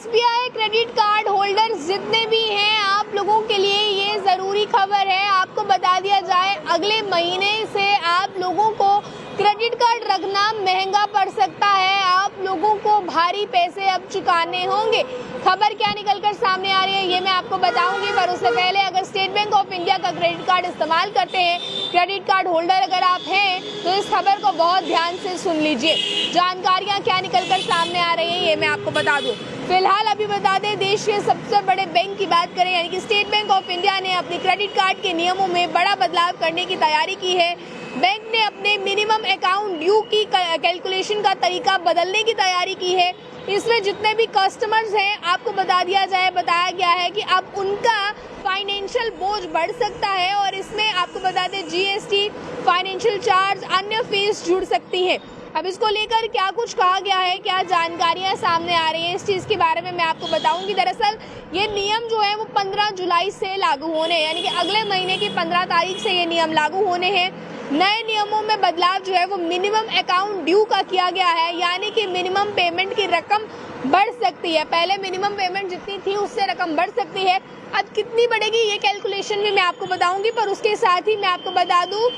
SBI credit card holders जितने भी हैं, आप लोगों के लिए ये ज़रूरी खबर है। आपको बता दिया जाए, अगले महीने से आप लोगों को क्रेडिट कार्ड रखना महंगा पड़ सकता है। आप लोगों को भारी पैसे अब चुकाने होंगे। खबर क्या निकलकर सामने आ रही है ये मैं आपको बताऊंगी, पर उससे पहले अगर स्टेट बैंक ऑफ इंडिया का क्रेडिट कार्ड इस्तेमाल करते हैं, क्रेडिट कार्ड होल्डर अगर आप हैं, तो इस खबर को बहुत ध्यान से सुन लीजिए। जानकारियां क्या निकलकर सामने आ रही है ये मैं आपको बता दूं। फिलहाल अभी बता दें, देश के सबसे बड़े बैंक की बात करें यानी कि स्टेट बैंक ऑफ इंडिया ने अपने क्रेडिट कार्ड के नियमों में बड़ा बदलाव करने की तैयारी की है। बैंक ने अपने मिनिमम अकाउंट ड्यू की कैलकुलेशन का तरीका बदलने की तैयारी की है। इसमें जितने भी कस्टमर्स हैं, आपको बताया गया है कि अब उनका फाइनेंशियल बोझ बढ़ सकता है और इसमें आपको बता दें जीएसटी, फाइनेंशियल चार्ज, अन्य फीस जुड़ सकती है। अब इसको लेकर क्या कुछ कहा गया है, क्या जानकारियां सामने आ रही हैं, इस चीज़ के बारे में मैं आपको बताऊंगी। दरअसल ये नियम जो है वो 15 जुलाई से लागू होने हैं, यानी कि अगले महीने की 15 तारीख से ये नियम लागू होने हैं। नए नियमों में बदलाव जो है वो मिनिमम अकाउंट ड्यू का किया गया है, यानी कि मिनिमम पेमेंट की रकम बढ़ सकती है। पहले मिनिमम पेमेंट जितनी थी उससे रकम बढ़ सकती है। अब कितनी बढ़ेगी ये कैलकुलेशन भी मैं आपको बताऊंगी, पर उसके साथ ही मैं आपको बता दूं,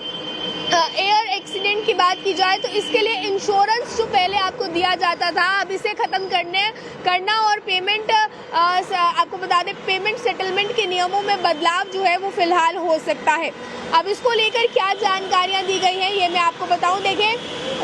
एयर एक्सीडेंट की बात की जाए तो इसके लिए इंश्योरेंस जो पहले आपको दिया जाता था, अब इसे खत्म करना और पेमेंट आपको बता दें, पेमेंट सेटलमेंट के नियमों में बदलाव जो है वो फिलहाल हो सकता है। अब इसको लेकर क्या जानकारियां दी गई हैं ये मैं आपको बताऊं। देखें,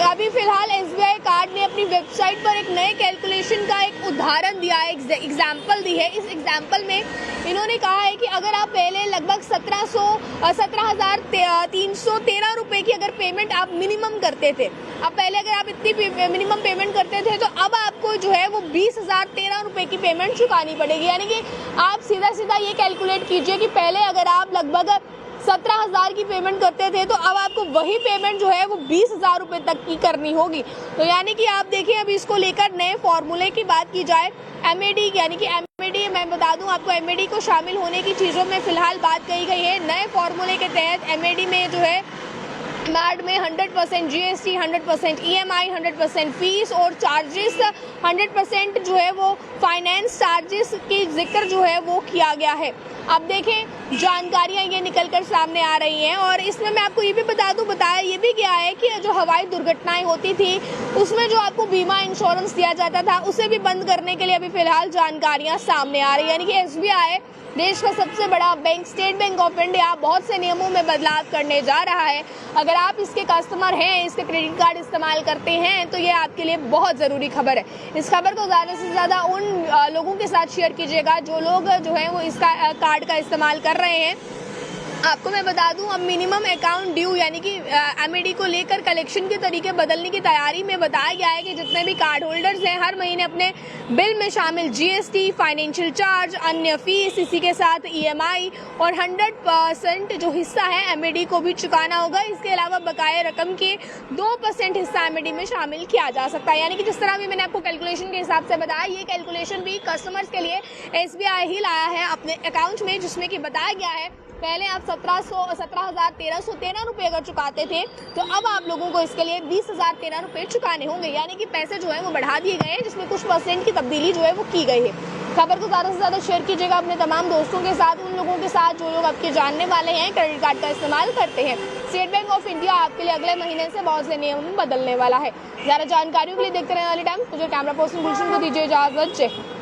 अभी फिलहाल एसबीआई कार्ड ने अपनी वेबसाइट पर एक नए कैलकुलेशन का एक उदाहरण दिया है, एग्जाम्पल दी है। इस एग्जाम्पल में इन्होंने कहा है कि अगर आप पहले लगभग 17,313 रुपए की अगर पेमेंट आप मिनिमम करते थे, अब पहले अगर आप इतनी मिनिमम पेमेंट करते थे, तो अब आपको जो है वो 20,013 रुपए की पेमेंट चुकानी पड़ेगी। यानी कि आप सीधा ये कैलकुलेट कीजिए कि पहले अगर आप लगभग 17,000 की पेमेंट करते थे, तो अब आपको वही पेमेंट जो है वो 20,000 रुपए तक की करनी होगी। तो यानी कि आप देखिए, अभी इसको लेकर नए फॉर्मूले की बात की जाए, एमएडी यानी कि एमएडी, मैं बता दूं आपको, एमएडी को शामिल होने की चीज़ों में फिलहाल बात कही गई है। नए फॉर्मूले के तहत एमएडी में जो है मैड में 100% जीएसटी, 100% ईएमआई, 100% फीस और चार्जेस, 100% जो है वो फाइनेंस चार्जेस की जिक्र जो है वो किया गया है। अब देखें, जानकारियां ये निकलकर सामने आ रही हैं और इसमें मैं आपको ये भी बताया ये भी गया है कि जो हवाई दुर्घटनाएं होती थी उसमें जो आपको बीमा इंश्योरेंस दिया जाता था, उसे भी बंद करने के लिए अभी फिलहाल जानकारियां सामने आ रही है। यानी कि एसबीआई, देश का सबसे बड़ा bank, state bank of India, बहुत से नियमों में बदलाव करने जा रहा है। अगर आप इसके कस्टमर हैं, इसके क्रेडिट कार्ड इस्तेमाल करते हैं, तो ये आपके लिए बहुत ज़रूरी खबर है। इस खबर को ज़्यादा से ज़्यादा उन लोगों के साथ शेयर कीजिएगा जो लोग जो है वो इसका कार्ड का इस्तेमाल कर रहे हैं। आपको मैं बता दूं, अब मिनिमम अकाउंट ड्यू यानी कि एमएडी को लेकर कलेक्शन के तरीके बदलने की तैयारी में बताया गया है कि जितने भी कार्ड होल्डर्स हैं, हर महीने अपने बिल में शामिल जीएसटी, फाइनेंशियल चार्ज, अन्य फीस, इसी के साथ ईएमआई और 100% जो हिस्सा है एमएडी को भी चुकाना होगा। इसके अलावा बकाया रकम के 2% हिस्सा एमएडी में शामिल किया जा सकता है। यानी कि जिस तरह भी मैंने आपको कैलकुलेशन के हिसाब से बताया, ये कैलकुलेशन भी कस्टमर्स के लिए एसबीआई ही लाया है अपने अकाउंट में, जिसमें कि बताया गया है पहले आप 17,1313 रुपये अगर चुकाते थे, तो अब आप लोगों को इसके लिए 20,013 रुपये चुकाने होंगे। यानी कि पैसे जो है वो बढ़ा दिए गए हैं, जिसमें कुछ % की तब्दीली जो है वो की गई है। खबर को ज़्यादा से ज़्यादा शेयर कीजिएगा अपने तमाम दोस्तों के साथ, उन लोगों के साथ जो लोग आपके जानने वाले हैं, क्रेडिट कार्ड का इस्तेमाल करते हैं। स्टेट बैंक ऑफ इंडिया आपके लिए अगले महीने से बहुत से नियम बदलने वाला है। ज़्यादा जानकारियों के लिए देखते रहने वाले टाइम, मुझे कैमरा पर्सन गुलशन को दीजिए इजाज़त। जय हिंद।